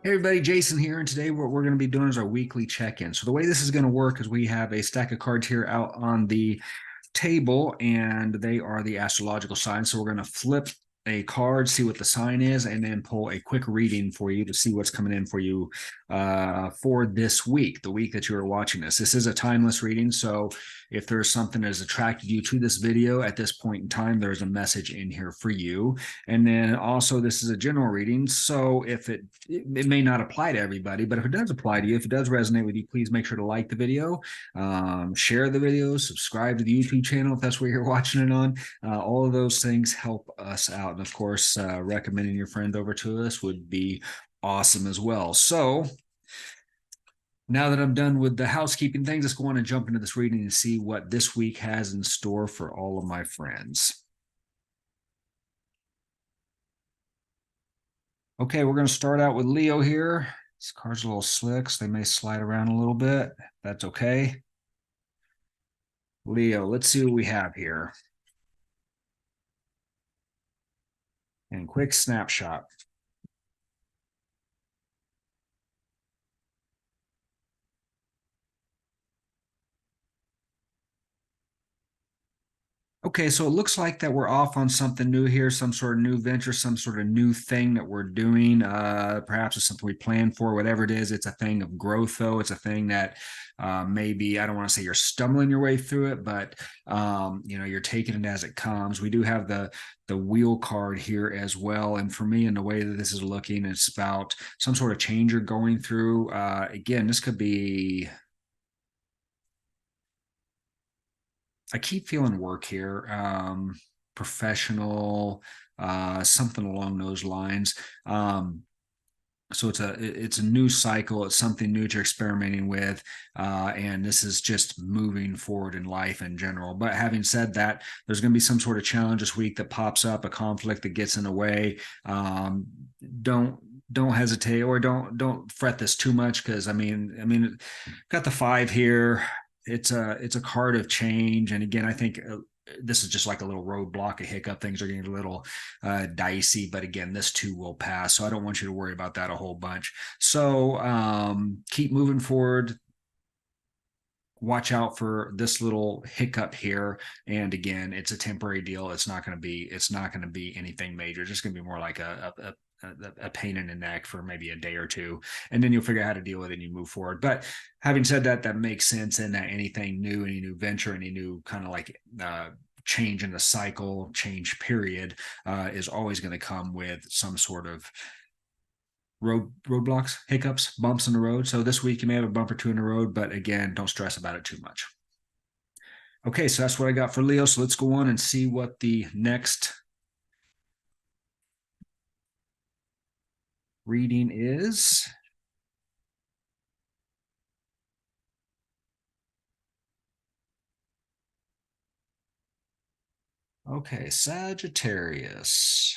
Hey everybody, Jason here, and today what we're going to be doing is our weekly check-in. So the way this is going to work is we have a stack of cards here out on the table, and they are the astrological signs. So we're going to flip a card, see what the sign is, and then pull a quick reading for you to see what's coming in for you for this week, the week that you are watching this. This is a timeless reading, so if there's something that has attracted you to this video at this point in time, there's a message in here for you. And then also, this is a general reading, so if it may not apply to everybody, but if it does apply to you, if it does resonate with you, please make sure to like the video, share the video, subscribe to the YouTube channel if that's where you're watching it on. All of those things help us out, and of course, recommending your friend over to us would be awesome as well. So now that I'm done with the housekeeping things, let's go on and jump into this reading and see what this week has in store for all of my friends. Okay, we're going to start out with Leo here. These cards are a little slick, so they may slide around a little bit. That's okay. Leo, let's see what we have here. And quick snapshot. Okay, so it looks like that we're off on something new here, some sort of new venture, some sort of new thing that we're doing. Perhaps it's something we plan for, whatever it is. It's a thing of growth, though. It's a thing that maybe, I don't want to say you're stumbling your way through it, but you're taking it as it comes. We do have the wheel card here as well. And for me, in the way that this is looking, it's about some sort of change you're going through. Again, this could be, I keep feeling work here, professional, something along those lines. So it's a new cycle. It's something new that you're experimenting with, and this is just moving forward in life in general. But having said that, there's going to be some sort of challenge this week that pops up, a conflict that gets in the way. Don't don't hesitate, or don't fret this too much, because I mean, got the five here. It's a card of change, and again, I think this is just like a little roadblock, a hiccup. Things are getting a little dicey, but again, this too will pass. So I don't want you to worry about that a whole bunch. So keep moving forward. Watch out for this little hiccup here. And again, it's a temporary deal. It's not going to be anything major. It's just going to be more like a pain in the neck for maybe a day or two, and then you'll figure out how to deal with it and you move forward. But having said that, that makes sense in that anything new, any new venture, any new kind of like change in the cycle, change period, is always going to come with some sort of roadblocks, hiccups, bumps in the road. So this week you may have a bump or two in the road, but again, don't stress about it too much. Okay, so that's what I got for Leo. So let's go on and see what the next reading is. Okay, Sagittarius.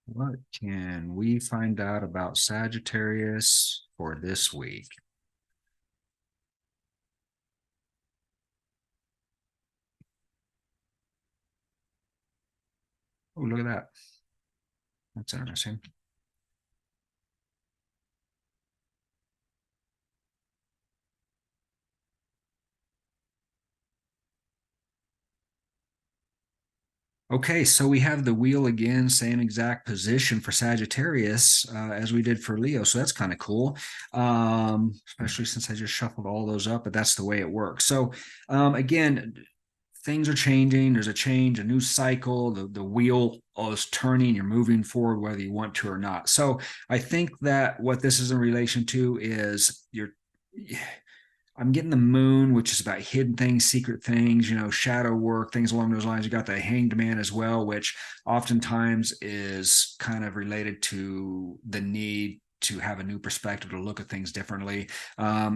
What can we find out about Sagittarius for this week? Oh, look at that. That's interesting. Okay, so we have the wheel again, same exact position for Sagittarius as we did for Leo. So that's kind of cool, especially since I just shuffled all those up, but that's the way it works. So again, things are changing. There's a change, a new cycle. The wheel is turning. You're moving forward, whether you want to or not. So I think that what this is in relation to is I'm getting the moon, which is about hidden things, secret things, shadow work, things along those lines. You got the hanged man as well, which oftentimes is kind of related to the need to have a new perspective, to look at things differently.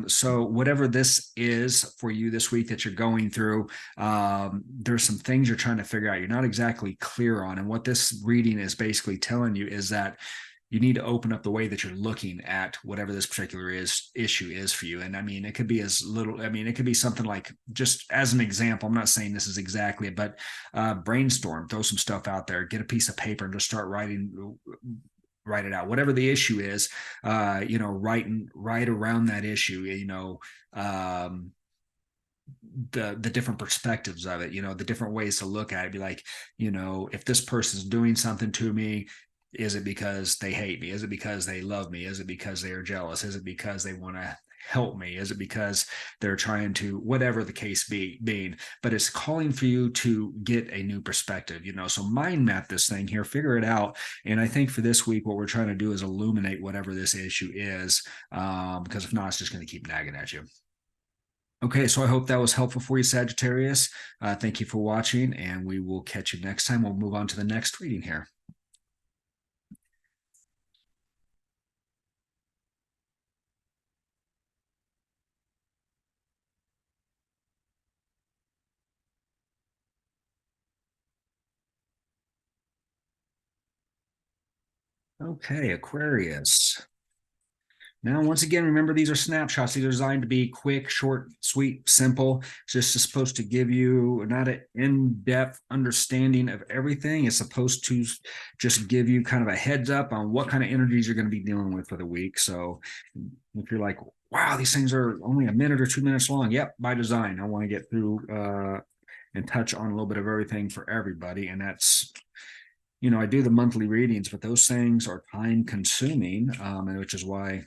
So whatever this is for you this week that you're going through, there's some things you're trying to figure out. You're not exactly clear on. And what this reading is basically telling you is that you need to open up the way that you're looking at whatever this particular issue is for you. And I mean, it could be as little, I mean, it could be something like, just as an example, I'm not saying this is exactly it, but brainstorm, throw some stuff out there, get a piece of paper and just start write it out, whatever the issue is. Write around that issue, the different perspectives of it, the different ways to look at it. Be like, if this person's doing something to me, is it because they hate me? Is it because they love me? Is it because they are jealous? Is it because they want to help me? Is it because they're trying to, whatever the case being? But it's calling for you to get a new perspective, so mind map this thing here, figure it out. And I think for this week, what we're trying to do is illuminate whatever this issue is, because if not, it's just going to keep nagging at you. Okay, so I hope that was helpful for you, Sagittarius. Thank you for watching, and we will catch you next time. We'll move on to the next reading here. Okay, Aquarius. Now, once again, remember, these are snapshots. These are designed to be quick, short, sweet, simple. It's just supposed to give you not an in-depth understanding of everything. It's supposed to just give you kind of a heads up on what kind of energies you're going to be dealing with for the week. So if you're like, wow, these things are only a minute or 2 minutes long. Yep, by design. I want to get through and touch on a little bit of everything for everybody. And that's, I do the monthly readings, but those things are time consuming, which is why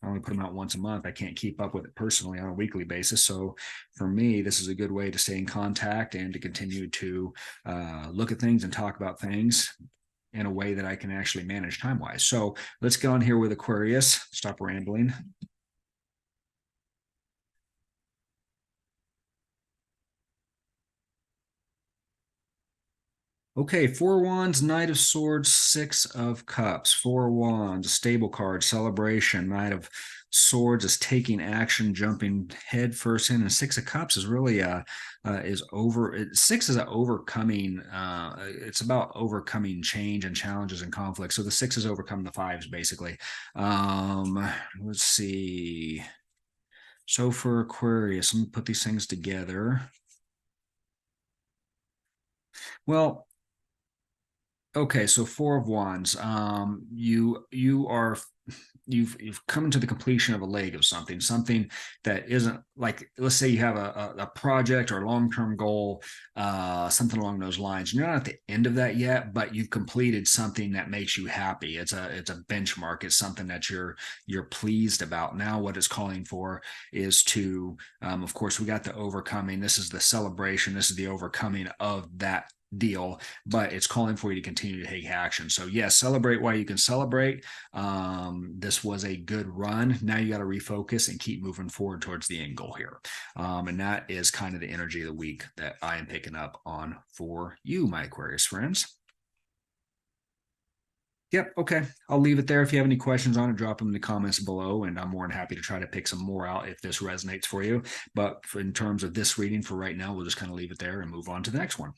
I only put them out once a month. I can't keep up with it personally on a weekly basis. So for me, this is a good way to stay in contact and to continue to look at things and talk about things in a way that I can actually manage time-wise. So let's get on here with Aquarius. Stop rambling. Okay, Four Wands, Knight of Swords, Six of Cups. Four Wands, stable card, celebration. Knight of Swords is taking action, jumping head first in, and Six of Cups is really six is a overcoming. It's about overcoming change and challenges and conflict. So the six is overcoming the fives, basically. Let's see. So for Aquarius, let me put these things together. Well, okay, so Four of Wands. You've come to the completion of a leg of something that isn't, like, let's say you have a project or a long-term goal, something along those lines. You're not at the end of that yet, but you've completed something that makes you happy. It's a benchmark. It's something that you're pleased about. Now what it's calling for is to, of course, we got the overcoming. This is the celebration. This is the overcoming of that deal, but it's calling for you to continue to take action. So yes, celebrate while you can celebrate. This was a good run. Now you got to refocus and keep moving forward towards the end goal here. And that is kind of the energy of the week that I am picking up on for you, my Aquarius friends. Yep. Okay. I'll leave it there. If you have any questions on it, drop them in the comments below, and I'm more than happy to try to pick some more out if this resonates for you. But in terms of this reading for right now, we'll just kind of leave it there and move on to the next one.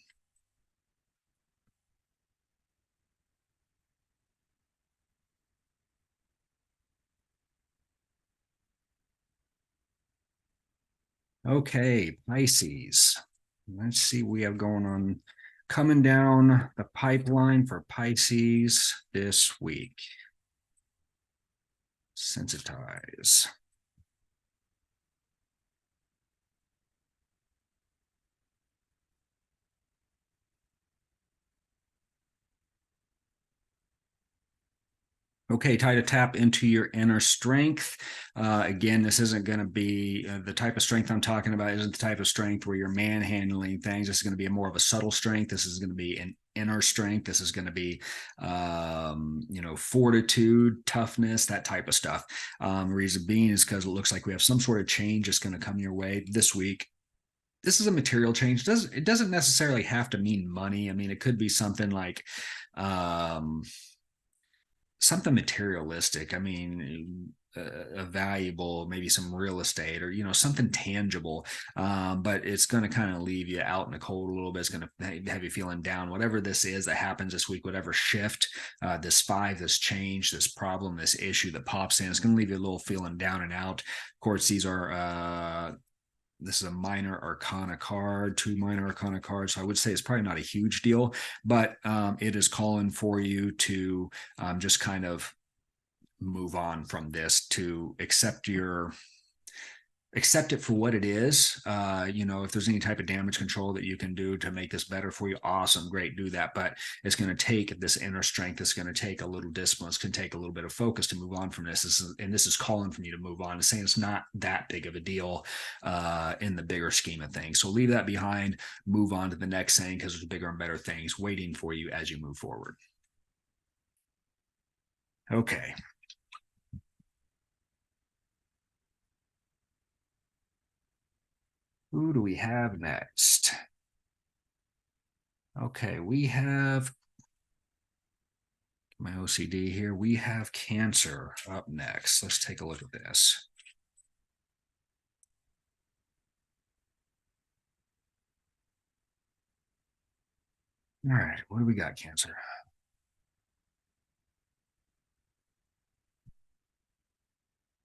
Okay, Pisces. Let's see what we have going on, coming down the pipeline for Pisces this week. Sensitize. Okay, time to tap into your inner strength. Again, this isn't going to be the type of strength I'm talking about. Isn't the type of strength where you're manhandling things. This is going to be more of a subtle strength. This is going to be an inner strength. This is going to be, fortitude, toughness, that type of stuff. Reason being is because it looks like we have some sort of change that's going to come your way this week. This is a material change. It doesn't necessarily have to mean money. I mean, it could be something like, something materialistic. I mean, a valuable, maybe some real estate or, something tangible. But it's going to kind of leave you out in the cold a little bit. It's going to have you feeling down. Whatever this is that happens this week, whatever shift, this five, this change, this problem, this issue that pops in, it's going to leave you a little feeling down and out. Of course, this is a minor arcana card, two minor arcana cards. So I would say it's probably not a huge deal, but it is calling for you to just kind of move on from this, to accept it for what it is. If there's any type of damage control that you can do to make this better for you, awesome, great, do that. But it's going to take this inner strength. It's going to take a little discipline. It's going to take a little bit of focus to move on from this. This is calling for you to move on. It's saying it's not that big of a deal in the bigger scheme of things. So leave that behind, move on to the next thing, because there's bigger and better things waiting for you as you move forward. Okay. Who do we have next? Okay, we have my OCD here. We have Cancer up next. Let's take a look at this. All right, what do we got, Cancer?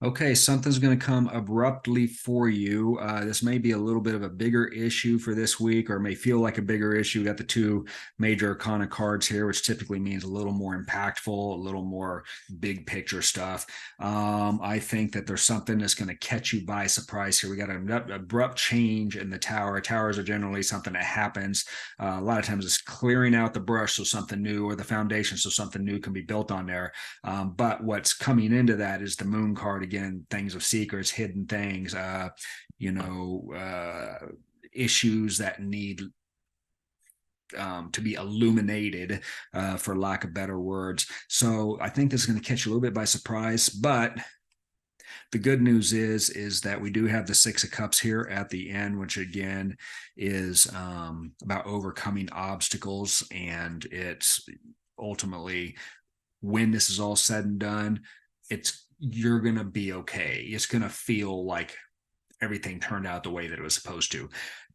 Okay, something's going to come abruptly for you. This may be a little bit of a bigger issue for this week, or may feel like a bigger issue. We got the two major arcana cards here, which typically means a little more impactful, a little more big picture stuff. I think that there's something that's going to catch you by surprise here. We got an abrupt change in the tower. Towers are generally something that happens. A lot of times it's clearing out the brush so something new, or the foundation so something new can be built on there. But what's coming into that is the moon card again, things of secrets, hidden things, issues that need to be illuminated, for lack of better words. So I think this is going to catch you a little bit by surprise, but the good news is that we do have the Six of Cups here at the end, which again is about overcoming obstacles, and it's ultimately, when this is all said and done, you're going to be okay. It's going to feel like everything turned out the way that it was supposed to.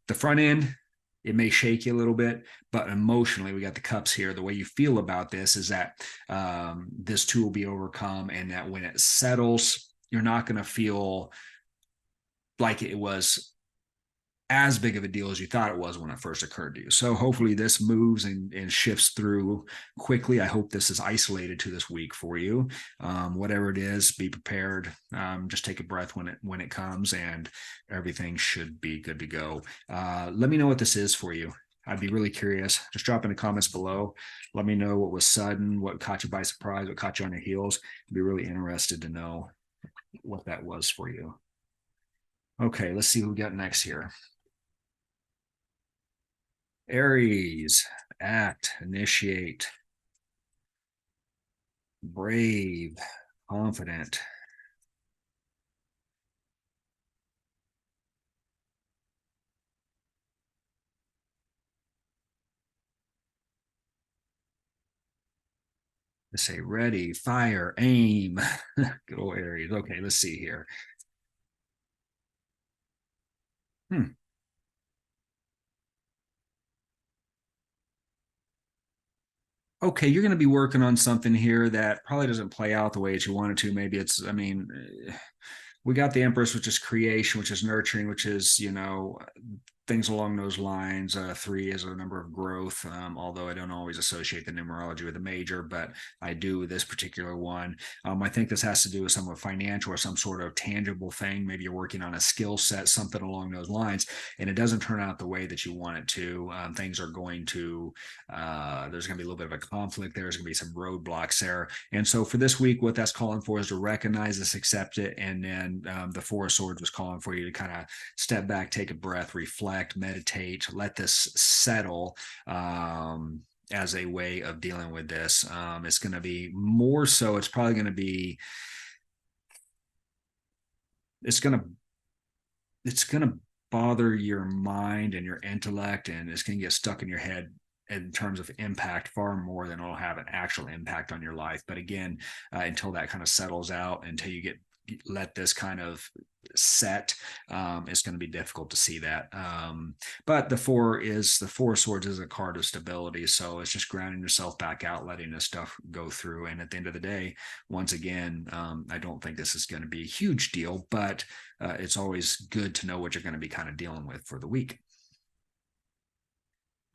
The front end, it may shake you a little bit, but emotionally, we got the cups here. The way you feel about this is that this too will be overcome, and that when it settles, you're not going to feel like it was as big of a deal as you thought it was when it first occurred to you. So hopefully this moves and shifts through quickly. I hope this is isolated to this week for you. Whatever it is, be prepared. Just take a breath when it comes, and everything should be good to go. Let me know what this is for you. I'd be really curious. Just drop in the comments below. Let me know what was sudden, what caught you by surprise, what caught you on your heels. I'd be really interested to know what that was for you. Okay, let's see who we got next here. Aries, act, initiate, brave, confident. Let's say ready, fire, aim. Good old Aries. Okay, let's see here. Okay, you're going to be working on something here that probably doesn't play out the way that you wanted to. Maybe we got the Empress, which is creation, which is nurturing, which is, things along those lines. 3 is a number of growth, although I don't always associate the numerology with a major, but I do with this particular one. I think this has to do with some of financial or some sort of tangible thing. Maybe you're working on a skill set, something along those lines, and it doesn't turn out the way that you want it to. Things are going to, there's going to be a little bit of a conflict there. There's going to be some roadblocks there. And so for this week, what that's calling for is to recognize this, accept it, and then the Four of Swords was calling for you to kind of step back, take a breath, reflect, meditate, let this settle, as a way of dealing with this. It's going to be more so, it's probably going to be, it's going to bother your mind and your intellect, and it's going to get stuck in your head in terms of impact far more than it'll have an actual impact on your life. But again, until that kind of settles out, until you let this kind of set, it's going to be difficult to see that. But the four of swords is a card of stability, so it's just grounding yourself back out, letting this stuff go through. And at the end of the day, once again, I don't think this is going to be a huge deal, but it's always good to know what you're going to be kind of dealing with for the week.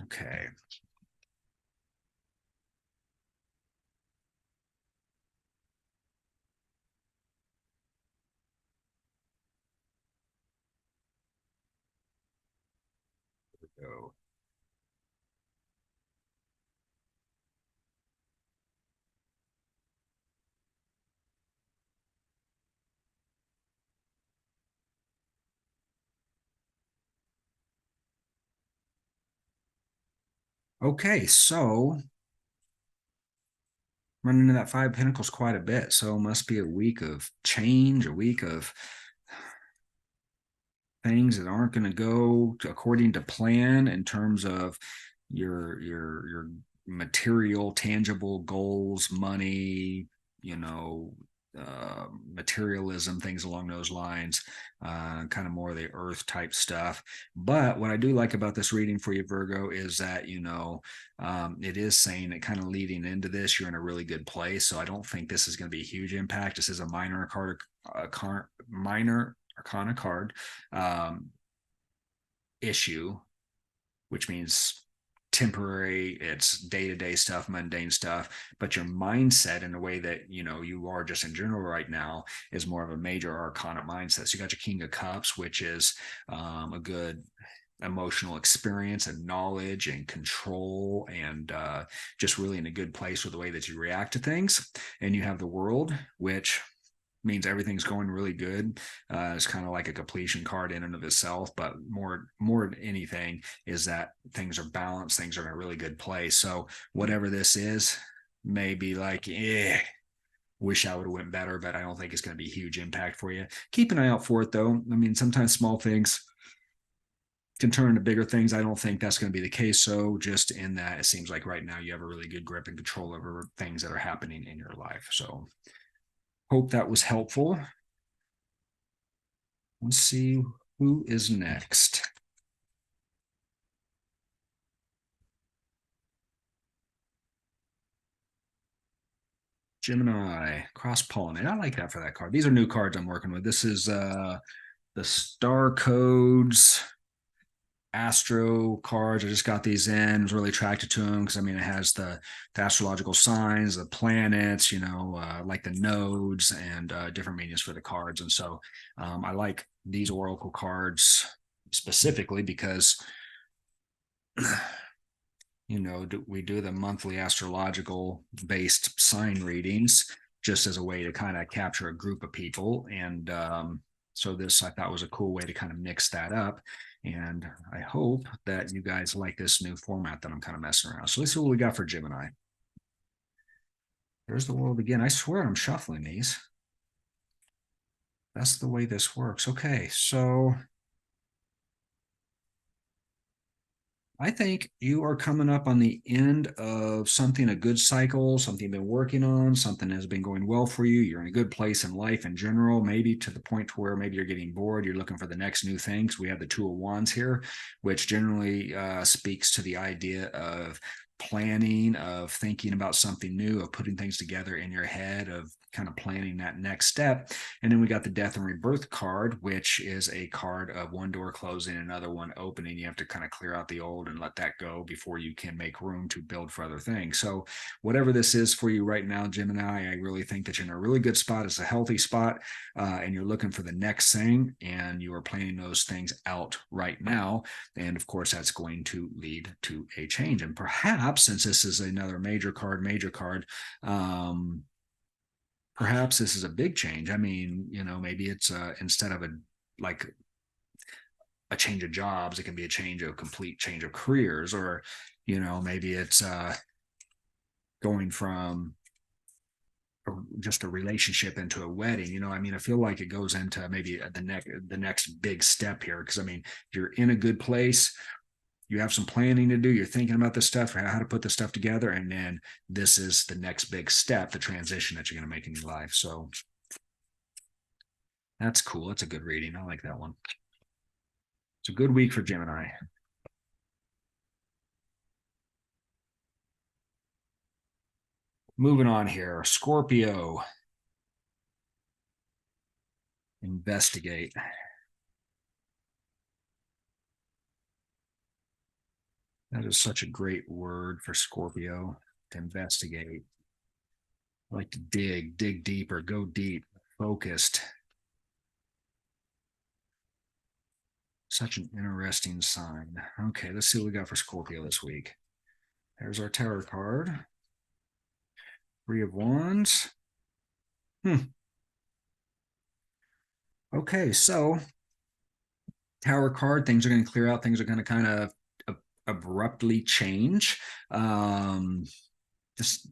Okay. Go. Okay, so running into that Five of Pentacles quite a bit. So it must be a week of change, a week of things that aren't going to go according to plan in terms of your material, tangible goals, money, you know, materialism, things along those lines, kind of more of the earth type stuff. But what I do like about this reading for you, Virgo, is that, it is saying that kind of leading into this, you're in a really good place. So I don't think this is going to be a huge impact. This is a minor arcana card issue, which means temporary, it's day-to-day stuff, mundane stuff, but your mindset in the way that you are just in general right now is more of a major arcana mindset. So you got your King of Cups, which is a good emotional experience and knowledge and control, and just really in a good place with the way that you react to things. And you have the World, which means everything's going really good. It's kind of like a completion card in and of itself, but more than anything is that things are balanced, things are in a really good place. So whatever this is, may be like, wish I would have went better, but I don't think it's going to be a huge impact for you. Keep an eye out for it, though. I mean, sometimes small things can turn into bigger things. I don't think that's going to be the case. So just in that, it seems like right now you have a really good grip and control over things that are happening in your life. So hope that was helpful. Let's see who is next. Gemini, cross-pollinate. I like that for that card. These are new cards I'm working with. This is the Star Codes Astro cards. I just got these in. I was really attracted to them because it has the astrological signs, the planets, like the nodes, and different meanings for the cards. And so I like these oracle cards specifically because we do the monthly astrological based sign readings just as a way to kind of capture a group of people. And so this I thought was a cool way to kind of mix that up. And I hope that you guys like this new format that I'm kind of messing around. So let's see what we got for Gemini. There's the World again. I swear I'm shuffling these. That's the way this works. Okay, so I think you are coming up on the end of something, a good cycle, something you've been working on, something has been going well for you. You're in a good place in life in general, maybe to the point to where maybe you're getting bored. You're looking for the next new things. We have the Two of Wands here, which generally speaks to the idea of planning, of thinking about something new, of putting things together in your head, of kind of planning that next step. And then we got the Death and Rebirth card, which is a card of one door closing, another one opening. You have to kind of clear out the old and let that go before you can make room to build for other things. So whatever this is for you right now, Gemini, I really think that you're in a really good spot. It's a healthy spot, and you're looking for the next thing, and you are planning those things out right now. And of course, that's going to lead to a change. And perhaps, since this is another major card, perhaps this is a big change. Maybe it's instead of a change of jobs, it can be a complete change of careers, or maybe it's going from just a relationship into a wedding. I feel like it goes into maybe the next big step here, because you're in a good place. you have some planning to do. You're thinking about this stuff, or how to put this stuff together. And then this is the next big step, the transition that you're going to make in your life. So that's cool. That's a good reading. I like that one. It's a good week for Gemini. Moving on here, Scorpio. Investigate. That is such a great word for Scorpio, to investigate. I like to dig deeper, go deep, focused. Such an interesting sign. Okay, let's see what we got for Scorpio this week. There's our tarot card. Three of Wands. Okay, so Tower card, things are going to clear out. Things are going to kind of abruptly change.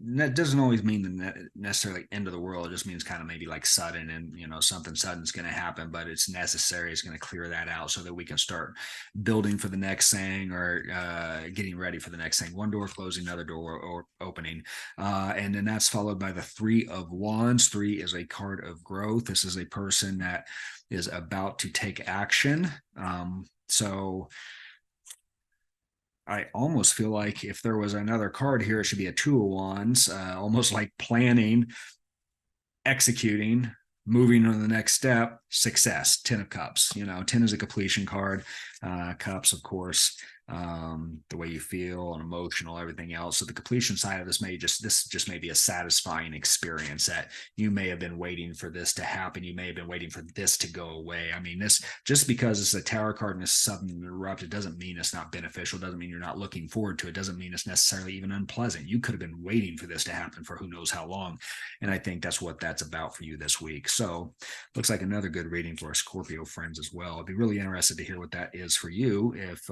That doesn't always mean the necessarily end of the world. It just means kind of maybe like sudden, and something sudden is going to happen, but it's necessary. It's going to clear that out so that we can start building for the next thing, or getting ready for the next thing. One door closing, another door or opening, and then that's followed by the Three of Wands. Three is a card of growth. This is a person that is about to take action. So I almost feel like if there was another card here, it should be a Two of Wands, almost like planning, executing, moving on to the next step, success. 10 of Cups. 10 is a completion card. Cups, of course, the way you feel and emotional, everything else. So the completion side of this just may be a satisfying experience that you may have been waiting for this to happen. You may have been waiting for this to go away. I mean, this, just because it's a tarot card and it's sudden and abrupt, it doesn't mean it's not beneficial. It doesn't mean you're not looking forward to it. It doesn't mean it's necessarily even unpleasant. You could have been waiting for this to happen for who knows how long. And I think that's what that's about for you this week. So looks like another good reading for our Scorpio friends as well. I'd be really interested to hear what that is for you. If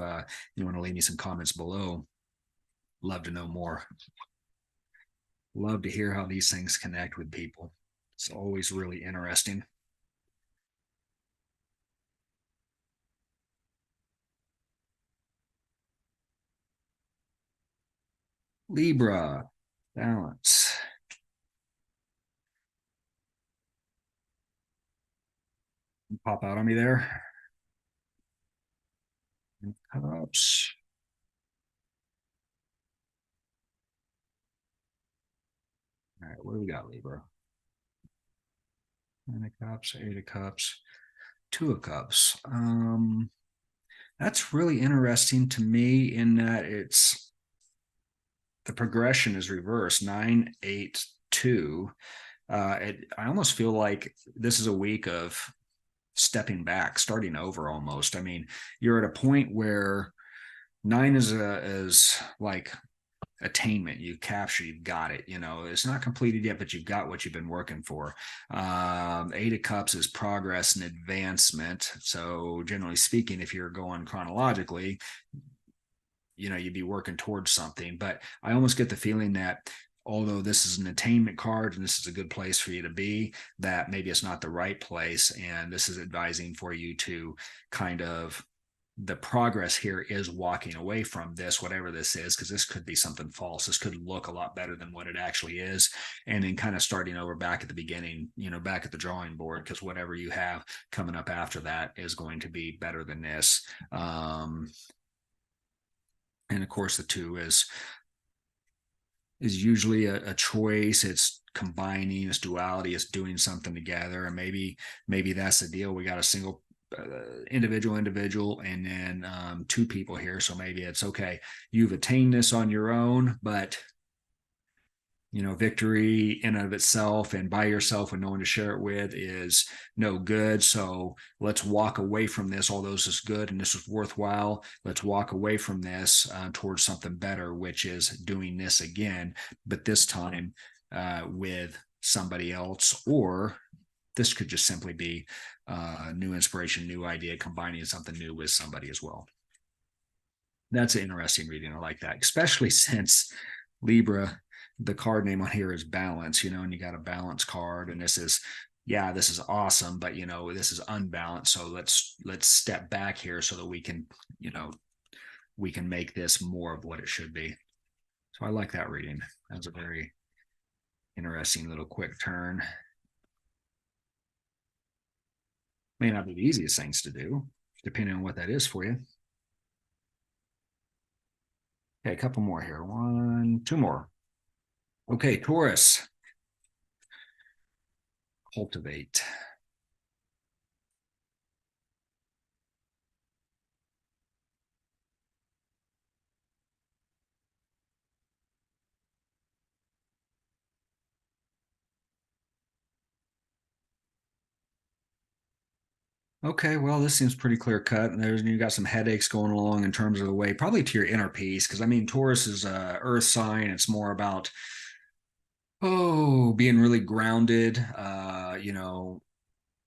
you want to leave me some comments below, love to know more. Love to hear how these things connect with people. It's always really interesting. Libra, balance. Pop out on me there. Cups. All right, what do we got, Libra? Nine of Cups, Eight of Cups, Two of Cups. That's really interesting to me in that it's the progression is reversed. 9, 8, 2. I almost feel like this is a week of stepping back, starting over almost. I mean, you're at a point where 9 is like attainment. You capture, you've got it. It's not completed yet, but you've got what you've been working for. 8 of Cups is progress and advancement. So generally speaking, if you're going chronologically, you'd be working towards something. But I almost get the feeling that although this is an attainment card and this is a good place for you to be, that maybe it's not the right place. And this is advising for you to kind of, the progress here is walking away from this, whatever this is, because this could be something false. This could look a lot better than what it actually is. And then kind of starting over back at the beginning, back at the drawing board, because whatever you have coming up after that is going to be better than this. And of course, the 2 is usually a choice. It's combining, it's duality, it's doing something together. And maybe that's the deal. We got a single individual, and then 2 people here. So maybe it's okay, you've attained this on your own, but victory in and of itself and by yourself with no one to share it with is no good. So let's walk away from this. Although this is good and this is worthwhile, let's walk away from this towards something better, which is doing this again, but this time with somebody else. Or this could just simply be new inspiration, new idea, combining something new with somebody as well. That's an interesting reading. I like that, especially since Libra, the card name on here is balance, and you got a balance card, and this is awesome, but this is unbalanced. So let's step back here so that we can, we can make this more of what it should be. So I like that reading. That's a very interesting little quick turn. May not be the easiest things to do, depending on what that is for you. Okay, a couple more here. Two more. Okay, Taurus. Cultivate. Okay, well, this seems pretty clear cut. And you got some headaches going along in terms of the way, probably to your inner peace, because I mean, Taurus is a earth sign. It's more about being really grounded.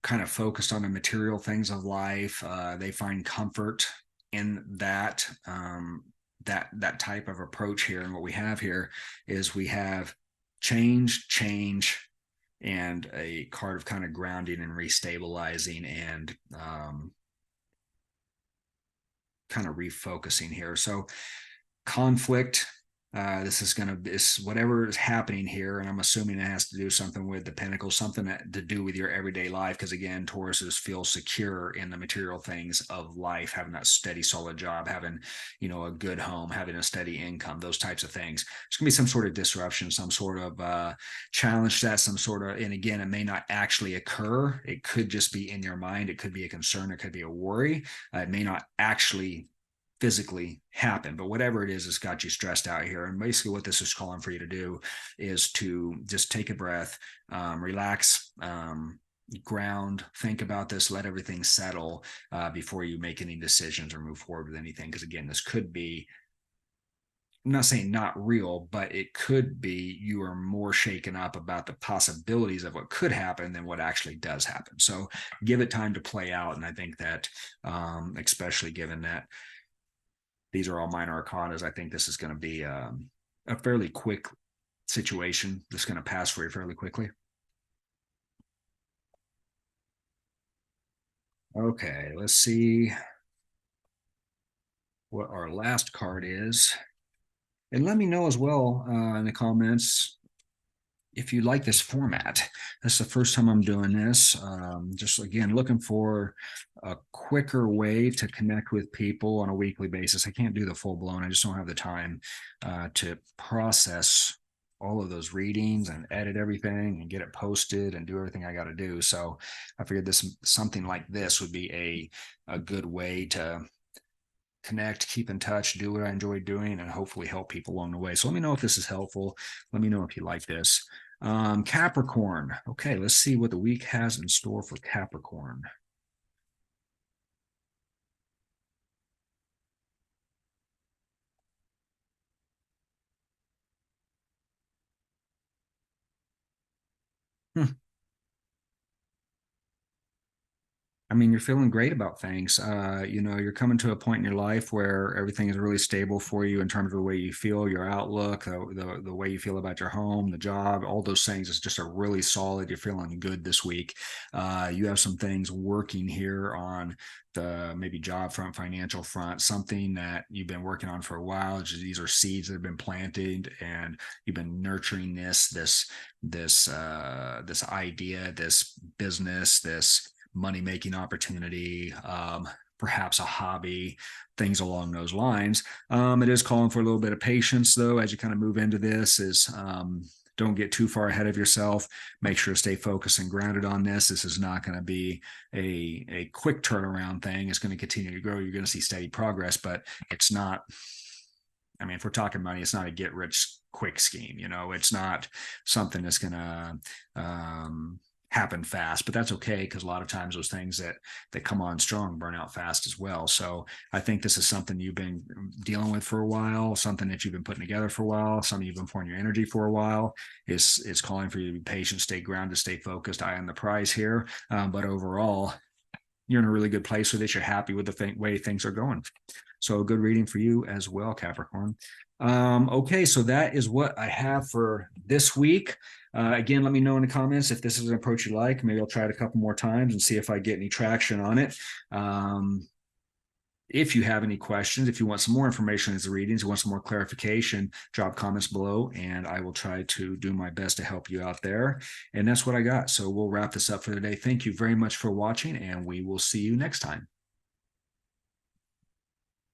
Kind of focused on the material things of life. They find comfort in that. That type of approach here. And what we have here is we have change, and a card of kind of grounding and restabilizing and kind of refocusing here. So conflict, this whatever is happening here, and I'm assuming it has to do something with the Pentacles, something to do with your everyday life, because again, Tauruses feel secure in the material things of life, having that steady solid job, having a good home, having a steady income, those types of things. There's gonna be some sort of disruption, some sort of challenge, that some sort of, and again, it may not actually occur. It could just be in your mind. It could be a concern, it could be a worry. It may not actually physically happen, but whatever it is, it's got you stressed out here. And basically what this is calling for you to do is to just take a breath, relax, ground, think about this, let everything settle before you make any decisions or move forward with anything. Because again, this could be, I'm not saying not real, but it could be you are more shaken up about the possibilities of what could happen than what actually does happen. So give it time to play out. And I think that, especially given that these are all minor arcanas, I think this is going to be a fairly quick situation that's going to pass for you fairly quickly. Okay, let's see what our last card is. And let me know as well in the comments if you like this format. This is the first time I'm doing this. Just again, looking for a quicker way to connect with people on a weekly basis. I can't do the full blown. I just don't have the time to process all of those readings and edit everything and get it posted and do everything I got to do. So I figured something like this would be a good way to connect, keep in touch, do what I enjoy doing, and hopefully help people along the way. So let me know if this is helpful. Let me know if you like this. Capricorn. Okay, let's see what the week has in store for Capricorn. I mean, you're feeling great about things. You're coming to a point in your life where everything is really stable for you in terms of the way you feel, your outlook, the way you feel about your home, the job, all those things is just a really solid. You're feeling good this week. You have some things working here on the maybe job front, financial front, something that you've been working on for a while. These are seeds that have been planted, and you've been nurturing this idea, this business, this money-making opportunity, perhaps a hobby, things along those lines. It is calling for a little bit of patience, though, as you kind of move into this. Don't get too far ahead of yourself. Make sure to stay focused and grounded on this. This is not going to be a quick turnaround thing. It's going to continue to grow. You're going to see steady progress, but it's not, I mean, if we're talking money, it's not a get rich quick scheme. It's not something that's going to happen fast, but that's okay, because a lot of times those things that come on strong burn out fast as well. So I think this is something you've been dealing with for a while, something that you've been putting together for a while, something you've been pouring your energy for a while. It's calling for you to be patient, stay grounded, stay focused, eye on the prize here. But overall, you're in a really good place with it. You're happy with the way things are going. So a good reading for you as well, Capricorn. Okay, so that is what I have for this week. Again, let me know in the comments if this is an approach you like. Maybe I'll try it a couple more times and see if I get any traction on it. If you have any questions, if you want some more information on these readings, you want some more clarification, drop comments below and I will try to do my best to help you out there. And that's what I got. So we'll wrap this up for today. Thank you very much for watching and we will see you next time.